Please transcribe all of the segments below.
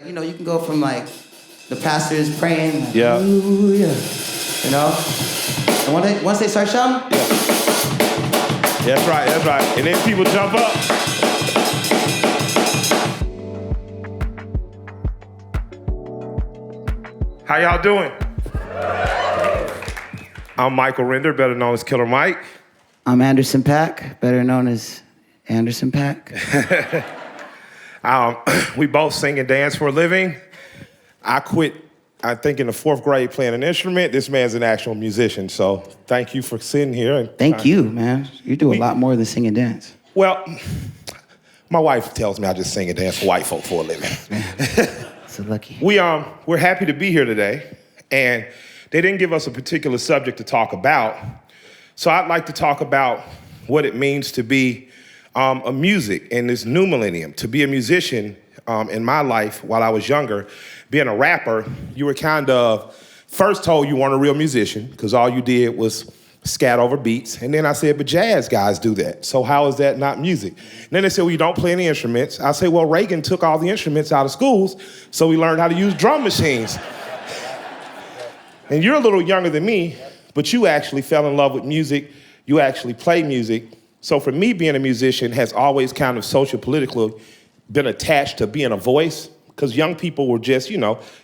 You know, you can go from like the pastor is praying, like, Yeah. hallelujah, you know? And once they start shouting, That's right, that's right. And then people jump up. How y'all doing? I'm Michael Render, better known as Killer Mike. I'm Anderson Paak, better known as Anderson Paak. We both sing and dance for a living. I quit, I think, in the 4th grade playing an instrument. This man's an actual musician, so thank you for sitting here. And Thank you, man. You do a lot more than sing and dance. Well, my wife tells me I just sing and dance for white folk for a living. So lucky. We're happy to be here today, and they didn't give us a particular subject to talk about, so I'd like to talk about what it means to be a music in this new millennium. To be a musician in my life while I was younger, being a rapper, you were kind of first told you weren't a real musician because all you did was scat over beats. And then I said, but jazz guys do that. So how is that not music? And then they said, well, you don't play any instruments. I say, well, Reagan took all the instruments out of schools, so we learned how to use drum machines. And you're a little younger than me, but you actually fell in love with music. You actually play music. So for me, being a musician has always kind of socio-politically been attached to being a voice, because young people were just,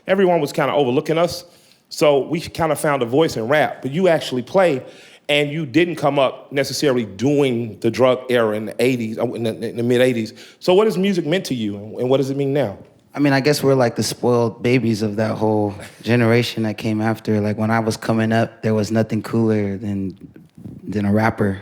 everyone was kind of overlooking us. So we kind of found a voice in rap, but you actually play, and you didn't come up necessarily doing the drug era in the 80s, in the mid-80s. So what has music meant to you, and what does it mean now? I mean, I guess we're like the spoiled babies of that whole generation that came after. Like when I was coming up, there was nothing cooler than a rapper,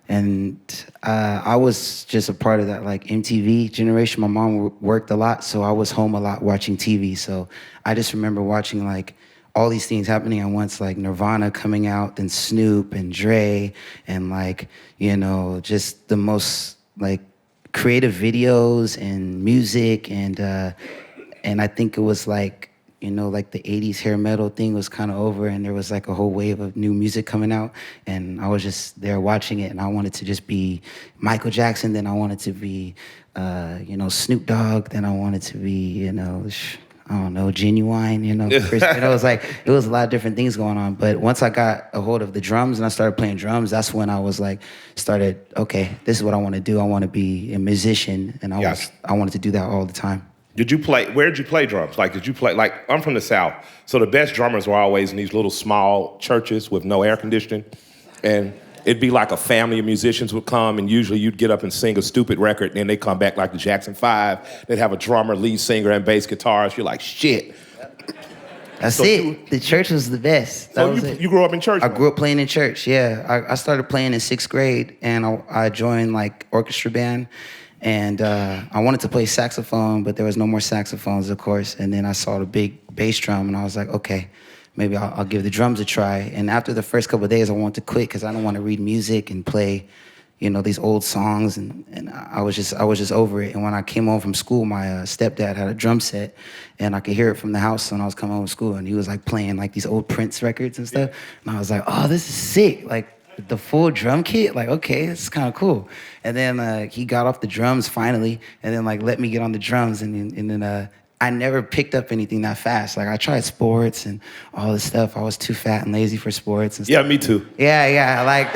And I was just a part of that like MTV generation. My mom worked a lot, so I was home a lot watching TV. So I just remember watching like all these things happening at once, like Nirvana coming out, then Snoop and Dre, and like, just the most like creative videos and music. And I think it was like, like the 80s hair metal thing was kind of over, and there was like a whole wave of new music coming out, and I was just there watching it, and I wanted to just be Michael Jackson, then I wanted to be, Snoop Dogg, then I wanted to be, I don't know, Genuine, Chris, it was a lot of different things going on. But once I got a hold of the drums and I started playing drums, that's when I was like, okay, this is what I want to do. I want to be a musician, and I wanted to do that all the time. Where did you play drums? I'm from the South, so the best drummers were always in these little small churches with no air conditioning. And it'd be like a family of musicians would come, and usually you'd get up and sing a stupid record, and then they come back like the Jackson 5. They'd have a drummer, lead singer, and bass guitarist. You're like, shit. That's it. The church was the best. So you grew up in church? I grew up playing in church, yeah. I started playing in 6th grade, and I joined like orchestra band. And I wanted to play saxophone, but there was no more saxophones, of course. And then I saw the big bass drum, and I was like, okay, maybe I'll give the drums a try. And after the first couple of days, I wanted to quit because I don't want to read music and play, these old songs. And I was just over it. And when I came home from school, my stepdad had a drum set, and I could hear it from the house when I was coming home from school. And he was like playing like these old Prince records and stuff. And I was like, oh, this is sick. Like, the full drum kit, like, okay, this is kind of cool. And then he got off the drums finally, and then like let me get on the drums, and then I never picked up anything that fast. Like I tried sports and all this stuff. I was too fat and lazy for sports and stuff. Yeah, me too. Yeah, like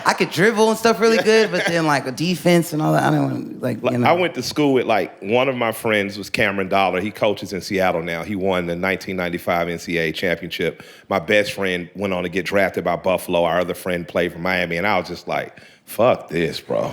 I could dribble and stuff really good, but then like a defense and all that, I don't like. I went to school with one of my friends was Cameron Dollar. He coaches in Seattle now. He won the 1995 NCAA championship. My best friend went on to get drafted by Buffalo. Our other friend played for Miami, and I was just like, fuck this, bro.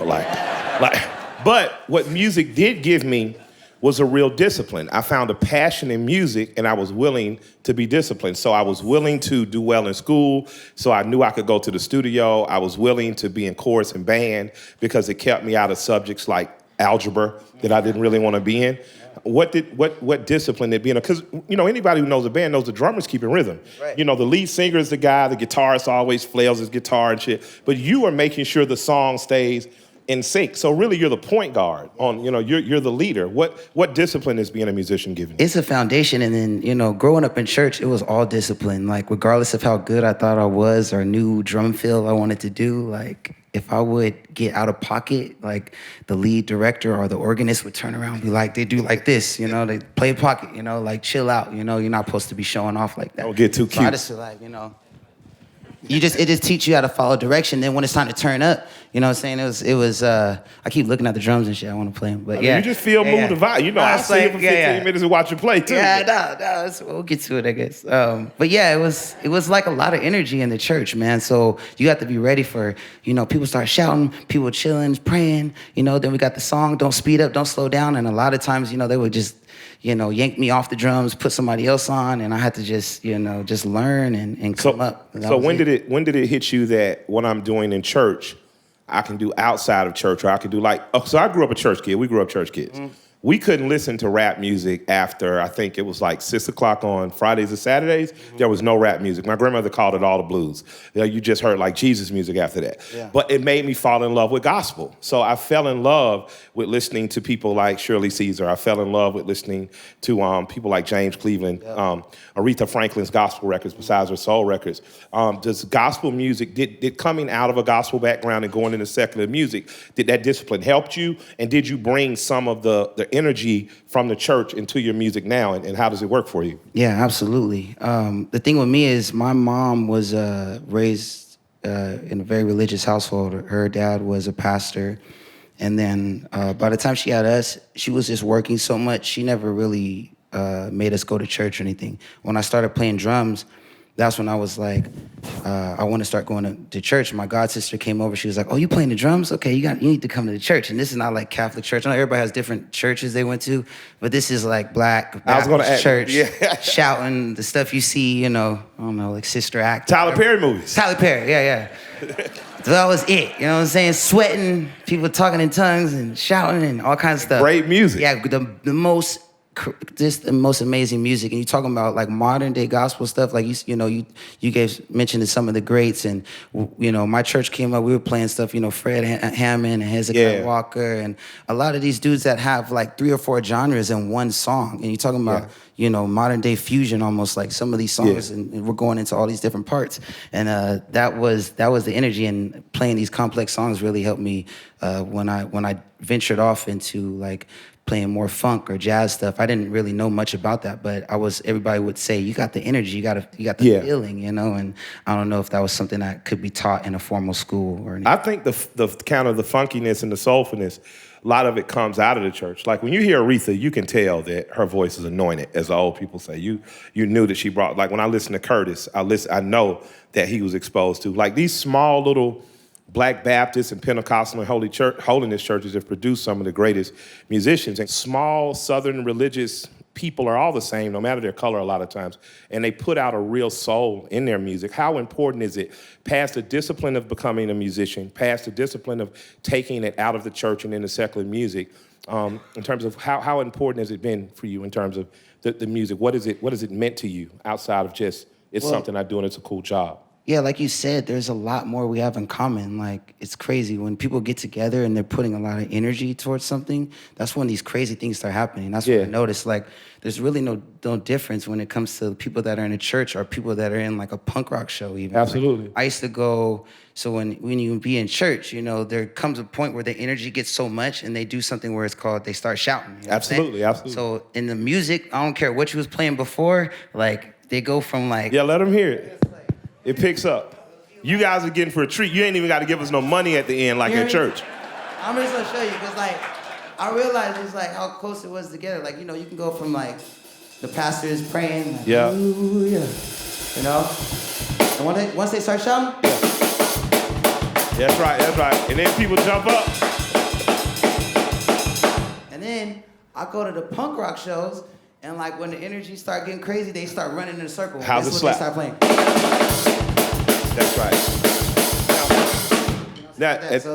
But what music did give me was a real discipline. I found a passion in music, and I was willing to be disciplined. So I was willing to do well in school, so I knew I could go to the studio. I was willing to be in chorus and band because it kept me out of subjects like algebra that I didn't really want to be in. What discipline did being in? Because, anybody who knows a band knows the drummers keep in rhythm. Right. The lead singer is the guy, the guitarist always flails his guitar and shit. But you are making sure the song stays in sync. So really you're the point guard you're the leader. What discipline is being a musician giving you? It's a foundation, and then, growing up in church, it was all discipline. Like regardless of how good I thought I was or new drum fill I wanted to do, like if I would get out of pocket, like the lead director or the organist would turn around and be like, they do like this, they play pocket, like chill out, you're not supposed to be showing off like that. Don't get too cute. So I just feel like, it just teach you how to follow direction. Then when it's time to turn up, you know what I'm saying? It was I keep looking at the drums and shit. I want to play them, but You just feel mood the vibe. I stay here for 15 minutes and watch you play too. Yeah, we'll get to it, I guess. But yeah, it was like a lot of energy in the church, man. So you have to be ready for, people start shouting, people chilling, praying. Then we got the song, don't speed up, don't slow down, and a lot of times, they would just yank me off the drums, put somebody else on, and I had to just learn and come up. So when did it hit you that what I'm doing in church, I can do outside of church, or I could do so I grew up a church kid. We grew up church kids. Mm. We couldn't listen to rap music after, I think it was like 6 o'clock on Fridays and Saturdays. Mm-hmm. There was no rap music. My grandmother called it all the blues. You just heard like Jesus music after that. Yeah. But it made me fall in love with gospel. So I fell in love with listening to people like Shirley Caesar. I fell in love with listening to people like James Cleveland, Aretha Franklin's gospel records besides her soul records. Does gospel music, did coming out of a gospel background and going into secular music, did that discipline help you? And did you bring some of the energy from the church into your music now, and how does it work for you? Yeah, absolutely. The thing with me is my mom was raised in a very religious household. Her dad was a pastor, and then by the time she had us, she was just working so much, she never really made us go to church or anything. When I started playing drums, that's when I was like, I want to start going to church. My god sister came over. She was like, "Oh, you playing the drums? Okay, you need to come to the church." And this is not like Catholic church. I know everybody has different churches they went to, but this is like Black Baptist church, shouting the stuff you see, I don't know, like Sister Act. Tyler Perry movies. Tyler Perry, yeah. So that was it. You know what I'm saying? Sweating, people talking in tongues and shouting and all kinds of stuff. Great music. Yeah, the most amazing music. And you're talking about like modern day gospel stuff, like you guys mentioned some of the greats, and my church came up, we were playing stuff, Fred Hammond and Hezekiah Walker, and a lot of these dudes that have like 3 or 4 genres in one song. And you're talking about modern day fusion, almost like some of these songs, and we're going into all these different parts. And that was the energy, and playing these complex songs really helped me when I ventured off into like playing more funk or jazz stuff. I didn't really know much about that, but everybody would say, you got the energy, you got the feeling, and I don't know if that was something that could be taught in a formal school or anything. I think the kind of the funkiness and the soulfulness, a lot of it comes out of the church. Like when you hear Aretha, you can tell that her voice is anointed, as the old people say. You knew that she brought, like when I listen to Curtis, I know that he was exposed to like these small little Black Baptist and Pentecostal and holiness churches have produced some of the greatest musicians. And small Southern religious people are all the same, no matter their color a lot of times. And they put out a real soul in their music. How important is it, past the discipline of becoming a musician, past the discipline of taking it out of the church and into secular music, in terms of how important has it been for you in terms of the music? What is it meant to you outside of just, something I do and it's a cool job? Yeah, like you said, there's a lot more we have in common. Like, it's crazy. When people get together and they're putting a lot of energy towards something, that's when these crazy things start happening. That's when I noticed, like, there's really no difference when it comes to people that are in a church or people that are in, like, a punk rock show even. Absolutely. Like, I used to go, so when you be in church, there comes a point where the energy gets so much and they do something where it's called, they start shouting. You know absolutely. So in the music, I don't care what you was playing before, like, they go from, like... Yeah, let them hear it. It picks up. You guys are getting for a treat. You ain't even got to give us no money at the end like at church. I'm just going to show you, because, like, I realized it's, like, how close it was together. Like, you can go from, like, the pastor is praying, like, hallelujah, And once they start shouting. That's right. And then people jump up. And then I go to the punk rock shows, and, like, when the energy start getting crazy, they start running in a circle. How's the slap? They start playing. That's right. So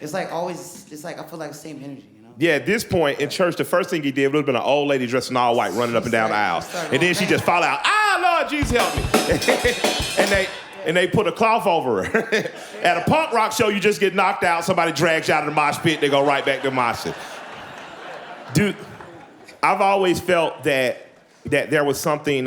it's like always, it's like I feel like the same energy, Yeah, at this point in church, the first thing he did would have been an old lady dressed in all white running up and down the aisle. And then she just fall out, Lord Jesus, help me. and they put a cloth over her. At a punk rock show, you just get knocked out, somebody drags you out of the mosh pit, they go right back to moshing. Dude, I've always felt that there was something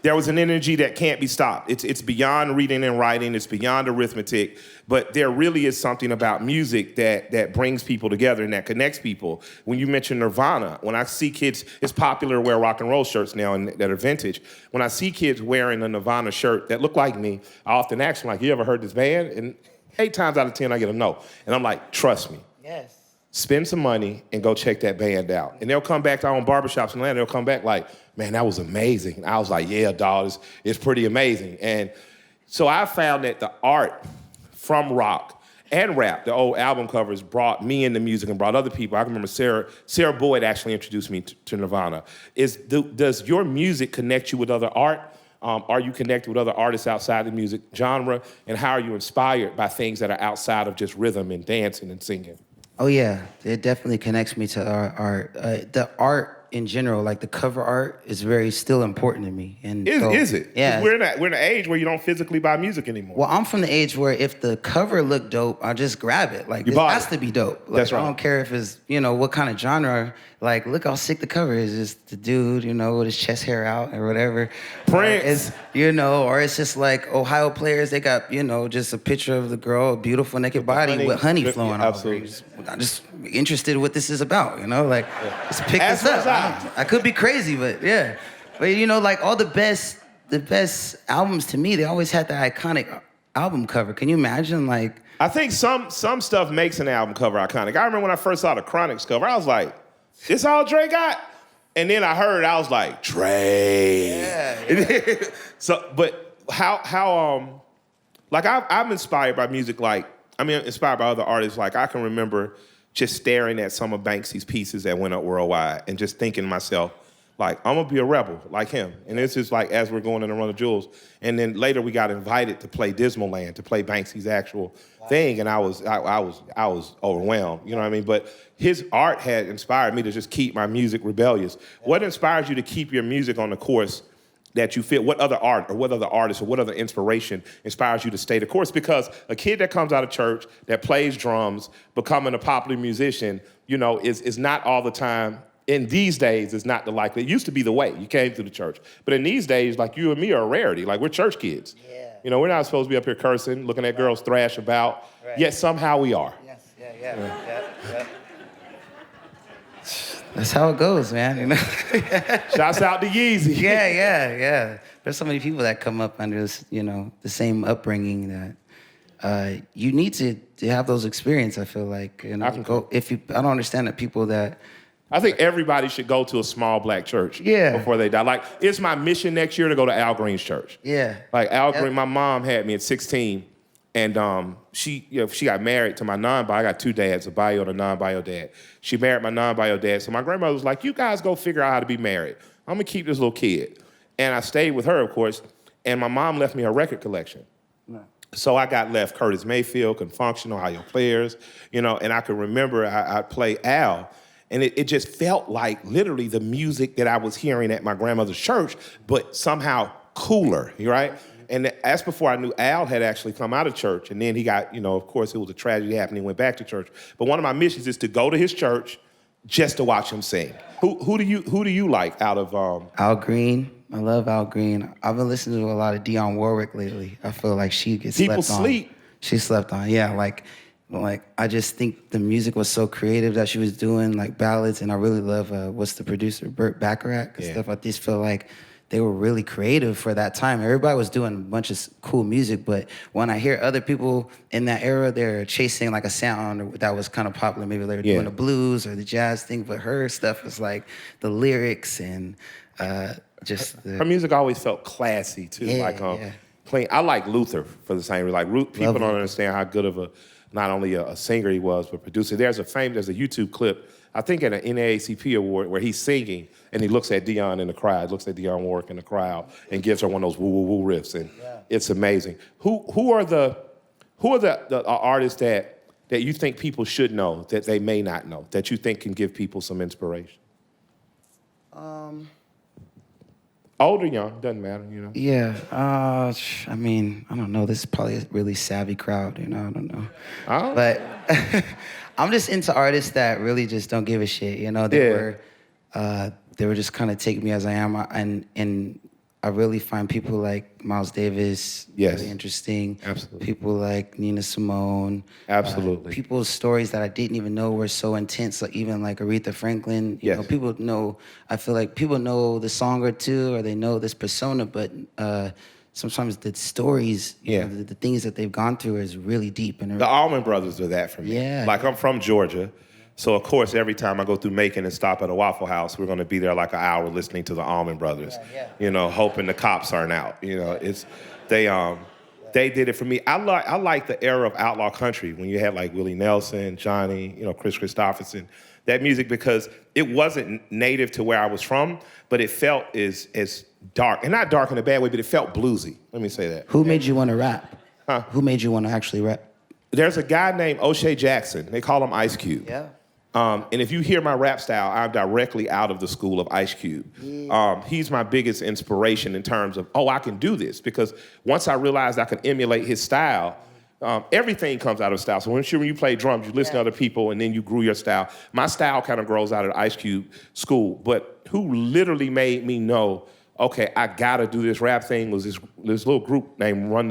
There was an energy that can't be stopped. It's beyond reading and writing. It's beyond arithmetic. But there really is something about music that brings people together and that connects people. When you mention Nirvana, when I see kids, it's popular to wear rock and roll shirts now and that are vintage. When I see kids wearing a Nirvana shirt that look like me, I often ask them, like, you ever heard this band? And 8 times out of 10, I get a no. And I'm like, trust me. Yes. Spend some money and go check that band out. And they'll come back to our own barbershops in Atlanta. They'll come back like, man, that was amazing. And I was like, yeah, dog, it's pretty amazing. And so I found that the art from rock and rap, the old album covers, brought me into music and brought other people. I can remember Sarah Boyd actually introduced me to Nirvana. Does your music connect you with other art? Are you connected with other artists outside the music genre? And how are you inspired by things that are outside of just rhythm and dancing and singing? Oh yeah, it definitely connects me to art. The art in general, like the cover art, is very still important to me. And is it? Yeah. We're in an age where you don't physically buy music anymore. Well, I'm from the age where if the cover looked dope, I just grab it. Like, it has to be dope. Like, That's right. I don't care if it's, what kind of genre. Like, look how sick the cover is. Just the dude, with his chest hair out or whatever. Prince. Or it's just like Ohio players, they got, just a picture of the girl, a beautiful naked body with honey flowing all over. I'm just interested in what this is about, Like, let's pick this up. I could be crazy, but yeah. But, like all the best albums to me, they always had the iconic album cover. Can you imagine, like... I think some stuff makes an album cover iconic. I remember when I first saw the Chronic's cover, I was like, this all Dre got? And then I heard, I was like, Dre. Yeah. So, but how like I'm inspired by music, inspired by other artists. Like, I can remember just staring at some of Banksy's pieces that went up worldwide and just thinking to myself, like, I'm gonna be a rebel like him. And this is like as we're going in the Run of Jewels. And then later we got invited to play Dismal Land, to play Banksy's actual thing. And I was overwhelmed, you know what I mean? But his art had inspired me to just keep my music rebellious. What inspires you to keep your music on the course that you feel? What other art or what other artist or what other inspiration inspires you to stay the course? Because a kid that comes out of church, that plays drums, becoming a popular musician, is not all the time. In these days, it's not the likely. It used to be the way. You came through the church. But in these days, like, you and me are a rarity. Like, we're church kids. Yeah. We're not supposed to be up here cursing, looking at girls thrash about, yet somehow we are. Yes, yeah. That's how it goes, man. Shouts out to Yeezy. Yeah. There's so many people that come up under this, the same upbringing that you need to have those experiences. I feel like, I don't understand that people that. I think everybody should go to a small black church before they die. Like, it's my mission next year to go to Al Green's church. Yeah. Like, Al Green, my mom had me at 16, and she got married to my non-bio. I got 2 dads, a bio and a non-bio dad. She married my non-bio dad, so my grandmother was like, you guys go figure out how to be married. I'm gonna keep this little kid. And I stayed with her, of course, and my mom left me her record collection. No. So I got left Curtis Mayfield, Confunction, Ohio Players, and I could remember I'd play Al. And it just felt like literally the music that I was hearing at my grandmother's church, but somehow cooler, right? And that's before I knew Al had actually come out of church. And then he got, of course, it was a tragedy happening. He went back to church. But one of my missions is to go to his church just to watch him sing. Who do you like out of... Al Green. I love Al Green. I've been listening to a lot of Dionne Warwick lately. I feel like she gets slept on. People sleep. She slept on, yeah. Like, I just think the music was so creative that she was doing, like, ballads, and I really love, what's the producer, Burt Bacharach and stuff. I just feel like they were really creative for that time. Everybody was doing a bunch of cool music, but when I hear other people in that era, they're chasing, like, a sound that was kind of popular. Maybe they were doing the blues or the jazz thing, but her stuff was, like, the lyrics and Her music always felt classy, too. Clean. I like Luther for the same reason. Like, people don't understand how good of not only a singer he was, but producer. There's a YouTube clip, I think at an NAACP award, where he's singing and he looks at Dionne in the crowd, looks at Dionne Warwick in the crowd, and gives her one of those woo woo woo riffs, and it's amazing. Who are the artists that you think people should know that they may not know, that you think can give people some inspiration? Old or young, doesn't matter, Yeah, I don't know. This is probably a really savvy crowd, I don't know. Oh. But I'm just into artists that really just don't give a shit, They were just kind of take me as I am, and I really find people like Miles Davis Yes. really interesting. Absolutely. People like Nina Simone. Absolutely. People's stories that I didn't even know were so intense, like even like Aretha Franklin. You Yes. know, people know, I feel like people know the song or two, or they know this persona, but sometimes the stories, you know, the things that they've gone through is really deep. And The Allman Brothers are that for me. Yeah. Like, I'm from Georgia. So, of course, every time I go through Macon and stop at a Waffle House, we're going to be there like an hour listening to the Allman Brothers. You know, hoping the cops aren't out. You know, they did it for me. I like the era of outlaw country when you had like Willie Nelson, Johnny, you know, Chris Christopherson, that music, because it wasn't native to where I was from, but it felt as dark, and not dark in a bad way, but it felt bluesy. Let me say that. Who made you want to rap? Huh? Who made you want to actually rap? There's a guy named O'Shea Jackson. They call him Ice Cube. Yeah. And if you hear my rap style, I'm directly out of the school of Ice Cube. He's my biggest inspiration in terms of, I can do this. Because once I realized I could emulate his style, everything comes out of style. So when you play drums, you listen to other people, and then you grew your style. My style kind of grows out of the Ice Cube school. But who literally made me know, okay, I gotta do this rap thing, was this little group named Run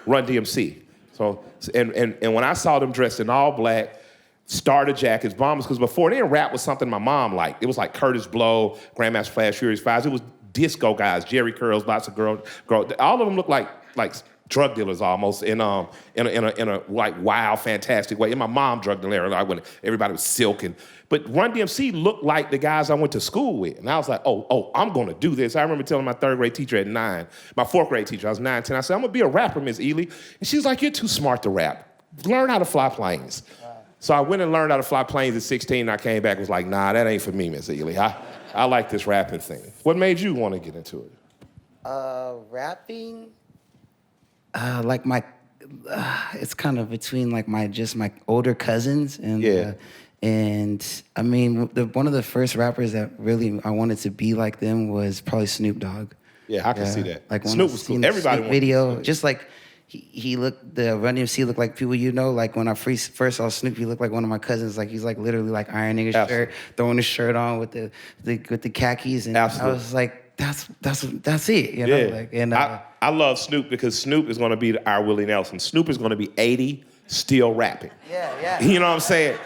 DMC. So, and when I saw them dressed in all black, starter jackets, bombers, because before then rap was something my mom liked. It was like Curtis Blow, Grandmaster Flash, Furious Fives. It was disco guys, Jerry Curls, lots of girls. All of them looked like drug dealers almost in a like wild, fantastic way. And my mom drug dealer, like when everybody was silking. But Run DMC looked like the guys I went to school with. And I was like, I'm gonna do this. I remember telling my third grade teacher at 9, my fourth grade teacher, I was 9, 10, I said, I'm gonna be a rapper, Miss Ely. And she was like, you're too smart to rap. Learn how to fly planes. So I went and learned how to fly planes at 16, and I came back and was like, nah, that ain't for me, Miss Ely. I like this rapping thing. What made you want to get into it? Rapping? Like it's kind of between like my older cousins and I mean one of the first rappers that really I wanted to be like them was probably Snoop Dogg. Yeah, I can see that. Like when Snoop I was seen cool. the Everybody Snoop wanted video, Snoop. just like he looked, the Run DMC looked like people you know. Like when I first saw Snoop, he looked like one of my cousins. Like he's like literally like ironing his shirt, throwing his shirt on with the khakis, and I was like, that's it, you know. Yeah. Like, and I love Snoop because Snoop is going to be our Willie Nelson. Snoop is going to be 80, still rapping. Yeah. You know what I'm saying?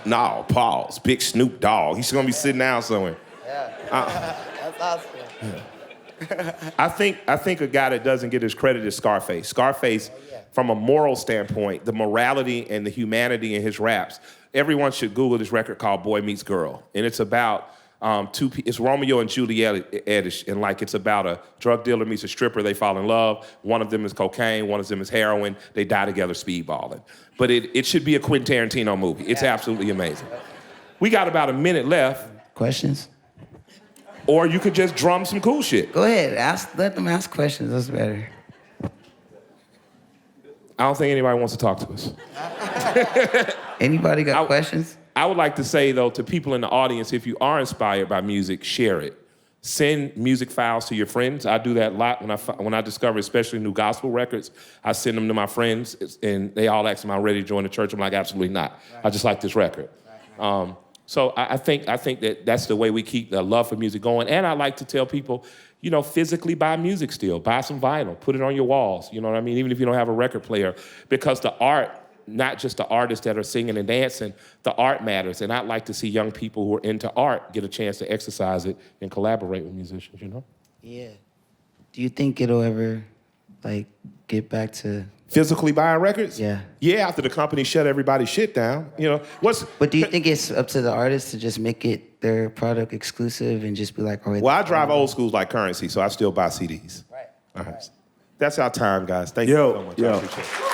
No, pause. Big Snoop Dogg. He's going to be sitting down somewhere. That's awesome. I think a guy that doesn't get his credit is Scarface. Scarface, from a moral standpoint, the morality and the humanity in his raps. Everyone should Google this record called Boy Meets Girl, and it's about it's Romeo and Juliet-ish, and like it's about a drug dealer meets a stripper. They fall in love. One of them is cocaine. One of them is heroin. They die together speedballing. But it should be a Quentin Tarantino movie. It's absolutely amazing. We got about a minute left. questions. Or you could just drum some cool shit. Go ahead, let them ask questions. That's better. I don't think anybody wants to talk to us. Anybody got questions? I would like to say, though, to people in the audience, if you are inspired by music, share it. Send music files to your friends. I do that a lot when I discover, especially new gospel records. I send them to my friends, and they all ask, am I ready to join the church? I'm like, absolutely not. I just like this record. So I think that's the way we keep the love for music going. And I like to tell people, you know, physically buy music still. Buy some vinyl. Put it on your walls. You know what I mean? Even if you don't have a record player. Because the art, not just the artists that are singing and dancing, the art matters. And I'd like to see young people who are into art get a chance to exercise it and collaborate with musicians, you know? Yeah. Do you think it'll ever, like, get back to... Physically buying records? Yeah. Yeah, after the company shut everybody's shit down. You know, But do you think it's up to the artists to just make it their product exclusive and just be like, all right... Well, I drive old schools like Currency, so I still buy CDs. Right. All right. That's our time, guys. Thank you so much. I appreciate it.